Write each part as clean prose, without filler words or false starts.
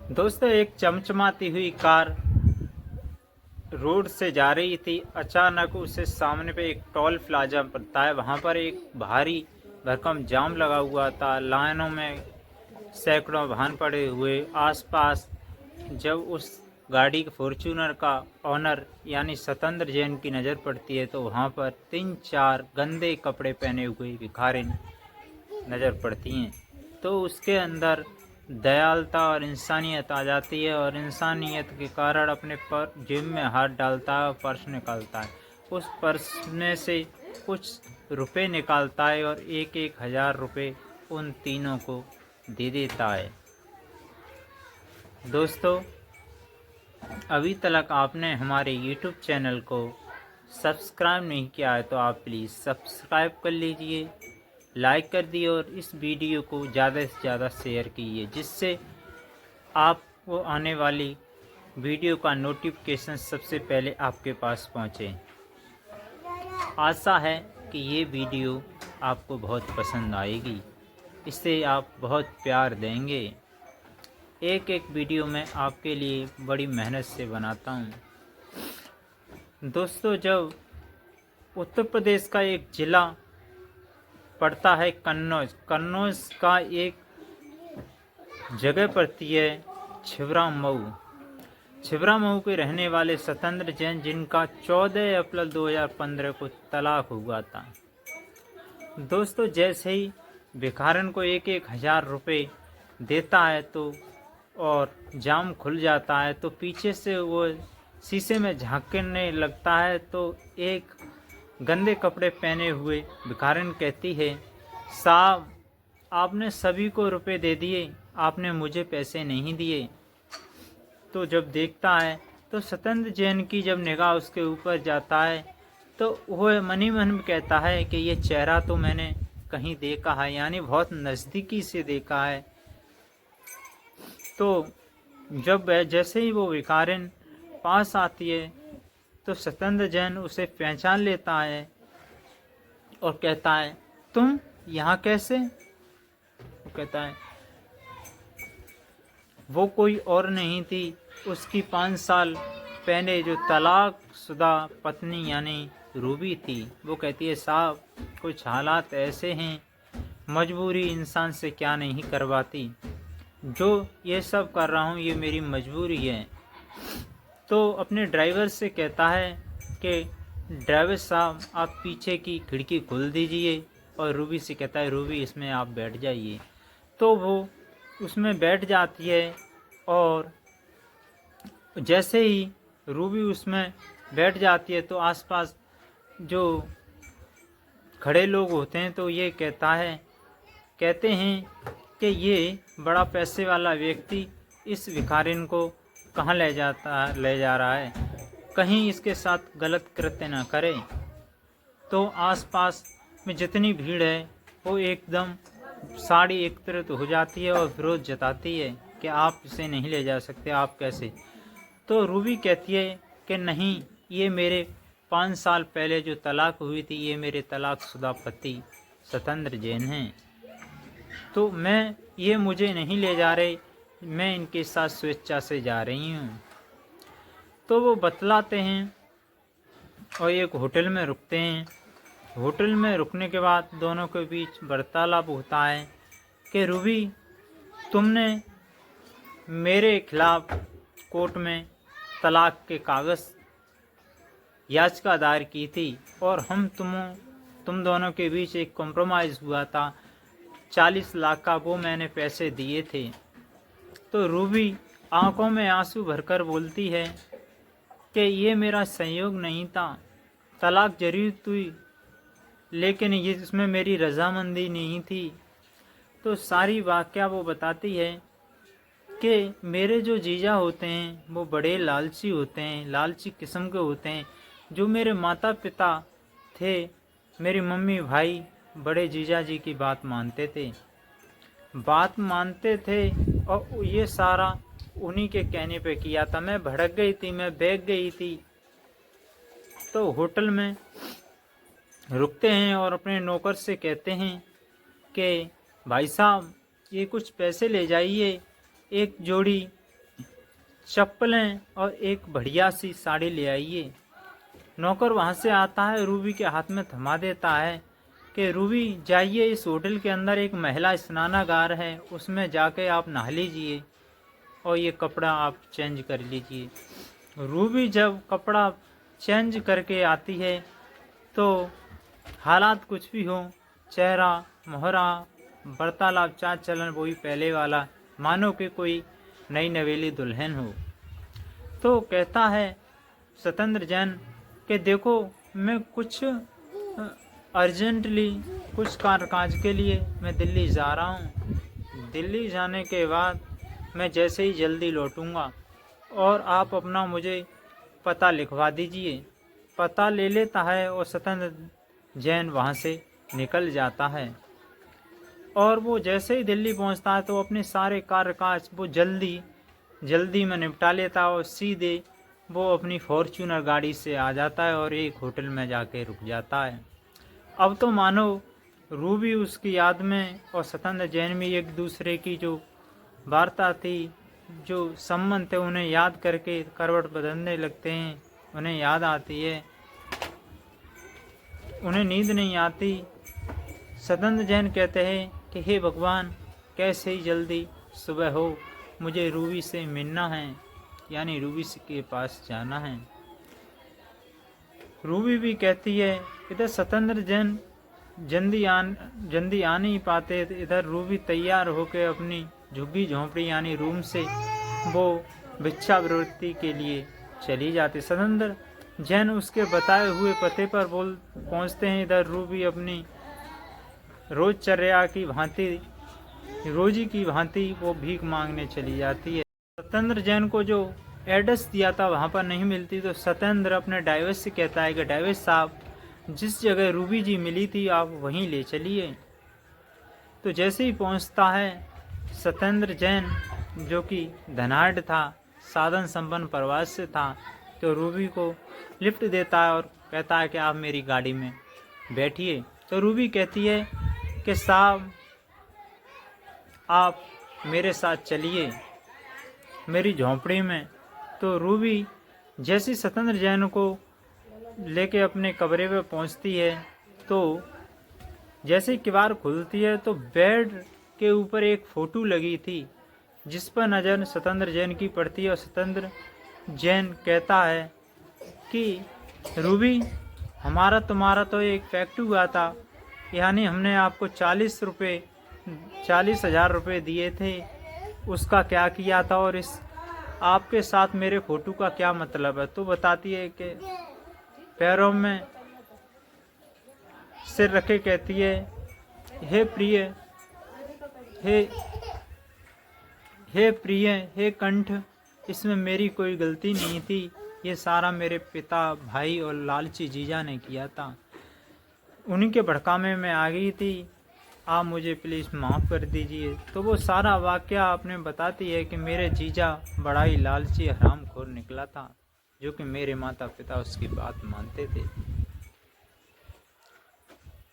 दोस्तों, एक चमचमाती हुई कार रोड से जा रही थी। अचानक उसे सामने पे एक टोल प्लाजा पड़ता है, वहाँ पर एक भारी भरकम जाम लगा हुआ था। लाइनों में सैकड़ों वाहन पड़े हुए आसपास। जब उस गाड़ी फॉर्च्यूनर का ऑनर यानी सतेंद्र जैन की नज़र पड़ती है तो वहाँ पर 3-4 गंदे कपड़े पहने हुए भिखारी नज़र पड़ती हैं। तो उसके अंदर दयालुता और इंसानियत आ जाती है और इंसानियत के कारण अपने पर जेब में हाथ डालता है और पर्स निकालता है। उस पर्स में से कुछ रुपए निकालता है और 1-1 हज़ार रुपये उन तीनों को दे देता है। दोस्तों, अभी तक आपने हमारे YouTube चैनल को सब्सक्राइब नहीं किया है तो आप प्लीज़ सब्सक्राइब कर लीजिए, लाइक कर दिए और इस वीडियो को ज़्यादा से ज़्यादा शेयर कीजिए, जिससे आपको आने वाली वीडियो का नोटिफिकेशन सबसे पहले आपके पास पहुंचे। आशा है कि ये वीडियो आपको बहुत पसंद आएगी, इससे आप बहुत प्यार देंगे। एक एक वीडियो मैं आपके लिए बड़ी मेहनत से बनाता हूँ। दोस्तों, जब उत्तर प्रदेश का एक ज़िला पड़ता है कन्नौज, कन्नौज का एक जगह पड़ती है छिबरामऊ। छिबरामऊ के रहने वाले सतेंद्र जैन, जिनका 14 अप्रैल 2015 को तलाक हुआ था। दोस्तों, जैसे ही भिखारन को 1-1 हज़ार रुपये देता है तो और जाम खुल जाता है तो पीछे से वो शीशे में झांकने लगता है तो एक गंदे कपड़े पहने हुए भिखारन कहती है, साहब आपने सभी को रुपए दे दिए, आपने मुझे पैसे नहीं दिए। तो जब देखता है तो सतेंद्र जैन की जब निगाह उसके ऊपर जाता है तो वह मन ही मन में कहता है कि ये चेहरा तो मैंने कहीं देखा है, यानी बहुत नज़दीकी से देखा है। तो जब जैसे ही वो भिखारिन पास आती है तो सतेंद्र जैन उसे पहचान लेता है और कहता है, तुम यहाँ कैसे? वो कहता है वो कोई और नहीं थी, उसकी 5 साल पहले जो तलाक शुदा पत्नी यानी रूबी थी। वो कहती है, साहब कुछ हालात ऐसे हैं, मजबूरी इंसान से क्या नहीं करवाती, जो ये सब कर रहा हूँ ये मेरी मजबूरी है। तो अपने ड्राइवर से कहता है कि ड्राइवर साहब आप पीछे की खिड़की खोल दीजिए, और रूबी से कहता है, रूबी इसमें आप बैठ जाइए। तो वो उसमें बैठ जाती है और जैसे ही रूबी उसमें बैठ जाती है तो आसपास जो खड़े लोग होते हैं तो ये कहते हैं कि ये बड़ा पैसे वाला व्यक्ति इस भिखारिन को कहाँ ले जा रहा है, कहीं इसके साथ गलत कृत्य न करे। तो आसपास में जितनी भीड़ है वो एकदम साड़ी एकत्रित हो जाती है और विरोध जताती है कि आप इसे नहीं ले जा सकते, आप कैसे। तो रूबी कहती है कि नहीं, ये मेरे 5 साल पहले जो तलाक हुई थी ये मेरे तलाकशुदा पति सतेंद्र जैन हैं, तो ये मुझे नहीं ले जा रहे, मैं इनके साथ स्वेच्छा से जा रही हूँ। तो वो बतलाते हैं और एक होटल में रुकते हैं। होटल में रुकने के बाद दोनों के बीच वार्तालाप होता है कि रूबी, तुमने मेरे खिलाफ कोर्ट में तलाक के कागज़ याचिका दायर की थी और तुम दोनों के बीच एक कॉम्प्रोमाइज़ हुआ था, 40 लाख का वो मैंने पैसे दिए थे। तो रूबी आंखों में आंसू भरकर बोलती है कि ये मेरा संयोग नहीं था, तलाक जरूर हुई लेकिन ये इसमें मेरी रजामंदी नहीं थी। तो सारी वाकया वो बताती है कि मेरे जो जीजा होते हैं वो बड़े लालची होते हैं, लालची किस्म के होते हैं। जो मेरे माता पिता थे, मेरी मम्मी भाई बड़े जीजा जी की बात मानते थे और ये सारा उन्हीं के कहने पे किया था। मैं भड़क गई थी, मैं बहक गई थी। तो होटल में रुकते हैं और अपने नौकर से कहते हैं कि भाई साहब ये कुछ पैसे ले जाइए, एक जोड़ी चप्पलें और एक बढ़िया सी साड़ी ले आइए। नौकर वहाँ से आता है, रूबी के हाथ में थमा देता है कि रूबी जाइए, इस होटल के अंदर एक महिला स्नानागार है, उसमें जाके आप नहा लीजिए और ये कपड़ा आप चेंज कर लीजिए। रूबी जब कपड़ा चेंज करके आती है तो हालात कुछ भी हो, चेहरा मोहरा वार्तालाप चाल चलन वही पहले वाला, मानो कि कोई नई नवेली दुल्हन हो। तो कहता है सत्येंद्र जैन कि देखो, मैं कुछ अर्जेंटली कुछ काज के लिए मैं दिल्ली जा रहा हूँ। दिल्ली जाने के बाद मैं जैसे ही जल्दी लौटूंगा और आप अपना मुझे पता लिखवा दीजिए। पता ले लेता है और सत्येंद्र जैन वहाँ से निकल जाता है। और वो जैसे ही दिल्ली पहुँचता है तो अपने सारे कार्य काज वो जल्दी में निपटा लेता है और सीधे वो अपनी फॉर्च्यूनर गाड़ी से आ जाता है और एक होटल में जाके रुक जाता है। अब तो मानो रूबी उसकी याद में और सत्येंद्र जैन में एक दूसरे की जो वार्ता थी, जो संबंध थे, उन्हें याद करके करवट बदलने लगते हैं। उन्हें याद आती है, उन्हें नींद नहीं आती। सत्येंद्र जैन कहते हैं कि हे भगवान, कैसे ही जल्दी सुबह हो, मुझे रूबी से मिलना है, यानी रूबी के पास जाना है। रूबी भी कहती है, इधर सत्येंद्र जैन जल्दी आ नहीं पाते, इधर रूबी तैयार होकर अपनी झुग्गी झोंपड़ी यानी रूम से वो भिक्षावृत्ति के लिए चली जाती। सत्येंद्र जैन उसके बताए हुए पते पर पहुंचते हैं। इधर रूबी अपनी रोजचर्या की भांति, रोजी की भांति वो भीख मांगने चली जाती है। सत्येंद्र जैन को जो एड्रेस दिया था वहाँ पर नहीं मिलती, तो सत्येंद्र अपने ड्राइवर से कहता है कि ड्राइवर साहब, जिस जगह रूबी जी मिली थी आप वहीं ले चलिए। तो जैसे ही पहुँचता है सत्येंद्र जैन, जो कि धनाढ़ था, साधन संपन्न परिवार से था, तो रूबी को लिफ्ट देता है और कहता है कि आप मेरी गाड़ी में बैठिए। तो रूबी कहती है कि साहब आप मेरे साथ चलिए मेरी झोंपड़ी में। तो रूबी जैसे सत्येंद्र जैन को लेके अपने कमरे में पहुंचती है, तो जैसे ही किवाड़ खुलती है तो बेड के ऊपर एक फ़ोटो लगी थी, जिस पर नज़र सत्येंद्र जैन की पड़ती है। और सत्येंद्र जैन कहता है कि रूबी, हमारा तुम्हारा तो एक फैक्ट हुआ था, यानी हमने आपको 40,000 रुपये दिए थे, उसका क्या किया था और इस आपके साथ मेरे फ़ोटो का क्या मतलब है। तो बताती है कि पैरों में सिर रखे कहती है, हे प्रिय, हे कंठ, इसमें मेरी कोई गलती नहीं थी, ये सारा मेरे पिता, भाई और लालची जीजा ने किया था, उन्हीं के भड़कामे में आ गई थी, आप मुझे प्लीज़ माफ़ कर दीजिए। तो वो सारा वाक़या आपने बताती है कि मेरे जीजा बड़ा ही लालची हरामखोर निकला था, जो कि मेरे माता पिता उसकी बात मानते थे।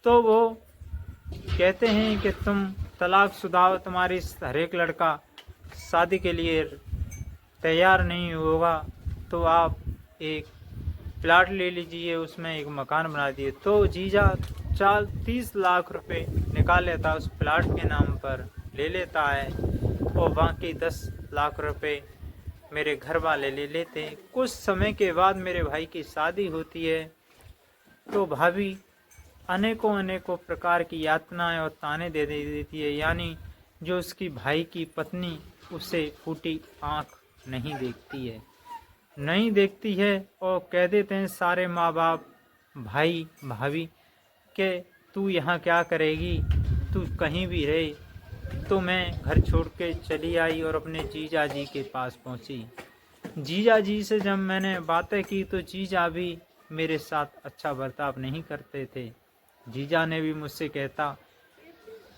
तो वो कहते हैं कि तुम तलाकशुदा हो, तुम्हारी हर एक लड़का शादी के लिए तैयार नहीं होगा, तो आप एक प्लाट ले लीजिए, उसमें एक मकान बना दिए। तो जीजा 30 लाख रुपए निकाल लेता, उस प्लाट के नाम पर ले लेता है और बाकी 10 लाख रुपए मेरे घर वाले ले लेते हैं। कुछ समय के बाद मेरे भाई की शादी होती है, तो भाभी अनेकों प्रकार की यातनाएं और ताने दे देती है, यानी जो उसकी भाई की पत्नी उसे फूटी आँख नहीं देखती है और कह देते हैं सारे माँ बाप, भाई भाभी के तू यहाँ क्या करेगी, तू कहीं भी रहे। तो मैं घर छोड़ के चली आई और अपने जीजा जी के पास पहुँची। जीजा जी से जब मैंने बातें की तो जीजा भी मेरे साथ अच्छा बर्ताव नहीं करते थे। जीजा ने भी मुझसे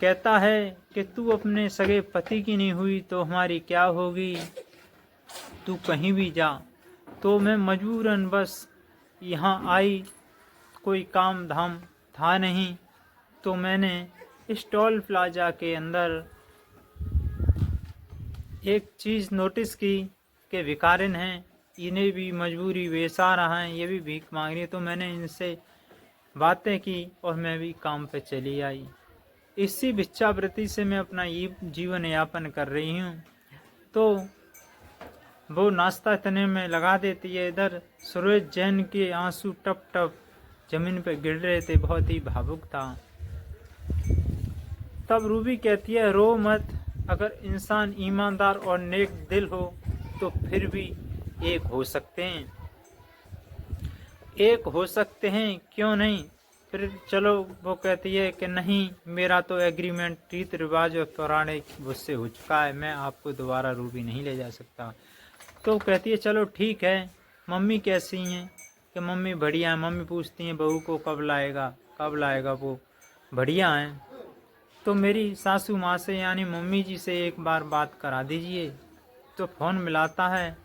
कहता है कि तू अपने सगे पति की नहीं हुई तो हमारी क्या होगी, तू कहीं भी जा। तो मैं मजबूरन बस यहाँ आई, कोई काम धाम था नहीं, तो मैंने इस टोल प्लाजा के अंदर एक चीज़ नोटिस की के भिखारिन हैं, इन्हें भी मजबूरी बेसा रहा है, ये भी भीख मांग रही है। तो मैंने इनसे बातें की और मैं भी काम पे चली आई। इसी भिक्षावृत्ति से मैं अपना ये जीवन यापन कर रही हूँ। तो वो नाश्ता इतने में लगा देती है। इधर सूरज जैन के आंसू टप टप जमीन पे गिर रहे थे, बहुत ही भावुक था। तब रूबी कहती है, रो मत, अगर इंसान ईमानदार और नेक दिल हो तो फिर भी एक हो सकते हैं, एक हो सकते हैं, क्यों नहीं। फिर चलो, वो कहती है कि नहीं, मेरा तो एग्रीमेंट रीत रिवाज और पौराणिक मुझसे हो चुका है, मैं आपको दोबारा रूबी नहीं ले जा सकता। तो कहती है चलो ठीक है। मम्मी कैसी हैं? कि मम्मी बढ़िया है। मम्मी पूछती हैं बहू को कब लाएगा वो। बढ़िया हैं। तो मेरी सासू माँ से यानी मम्मी जी से एक बार बात करा दीजिए। तो फ़ोन मिलाता है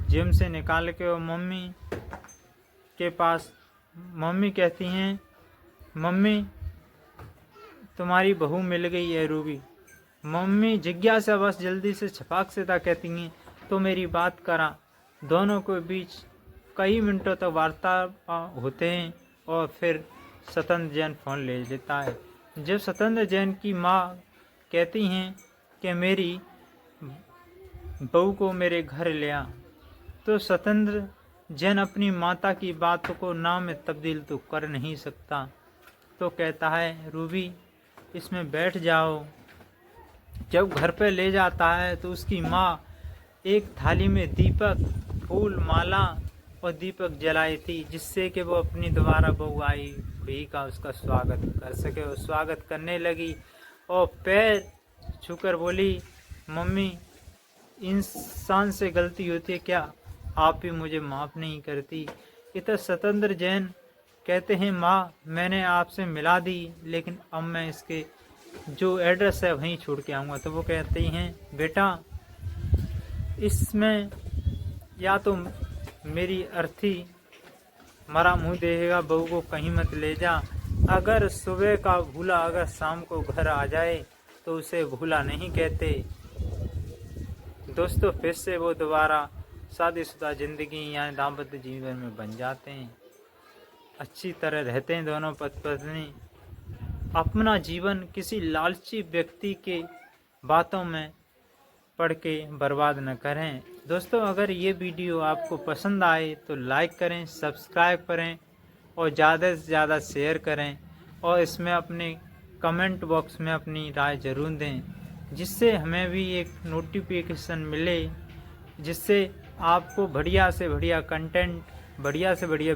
जिम से निकाल के, और मम्मी के पास। मम्मी कहती हैं, मम्मी तुम्हारी बहू मिल गई है रूबी। मम्मी जिज्ञासा बस जल्दी से छपाक से था कहती हैं, तो मेरी बात करा। दोनों के बीच कई मिनटों तक वार्ता होते हैं और फिर सत्येंद्र जैन फ़ोन ले लेता है। जब सत्येंद्र जैन की माँ कहती हैं कि मेरी बहू को मेरे घर ले आ, तो सत्येंद्र जैन अपनी माता की बातों को नाम में तब्दील तो कर नहीं सकता। तो कहता है, रूबी इसमें बैठ जाओ। जब घर पे ले जाता है तो उसकी माँ एक थाली में दीपक, फूल, माला और दीपक जलाई थी, जिससे कि वो अपनी दोबारा बहू आई हुई का उसका स्वागत कर सके। और स्वागत करने लगी और पैर छूकर बोली, मम्मी इंसान से गलती होती है क्या, आप भी मुझे माफ़ नहीं करती। इधर सत्येंद्र जैन कहते हैं, माँ मैंने आपसे मिला दी, लेकिन अब मैं इसके जो एड्रेस है वहीं छोड़ के आऊँगा। तो वो कहती हैं, बेटा इसमें या तो मेरी अर्थी मरा मुँह देगा, बहू को कहीं मत ले जा। अगर सुबह का भूला अगर शाम को घर आ जाए तो उसे भूला नहीं कहते। दोस्तों फिर से वो दोबारा शादीशुदा ज़िंदगी या दाम्पत्य जीवन में बन जाते हैं, अच्छी तरह रहते हैं दोनों पति पत्नी। अपना जीवन किसी लालची व्यक्ति के बातों में पढ़ के बर्बाद न करें। दोस्तों अगर ये वीडियो आपको पसंद आए तो लाइक करें, सब्सक्राइब करें और ज़्यादा से ज़्यादा शेयर करें, और इसमें अपने कमेंट बॉक्स में अपनी राय ज़रूर दें, जिससे हमें भी एक नोटिफिकेशन मिले, जिससे आपको बढ़िया से बढ़िया कंटेंट, बढ़िया से बढ़िया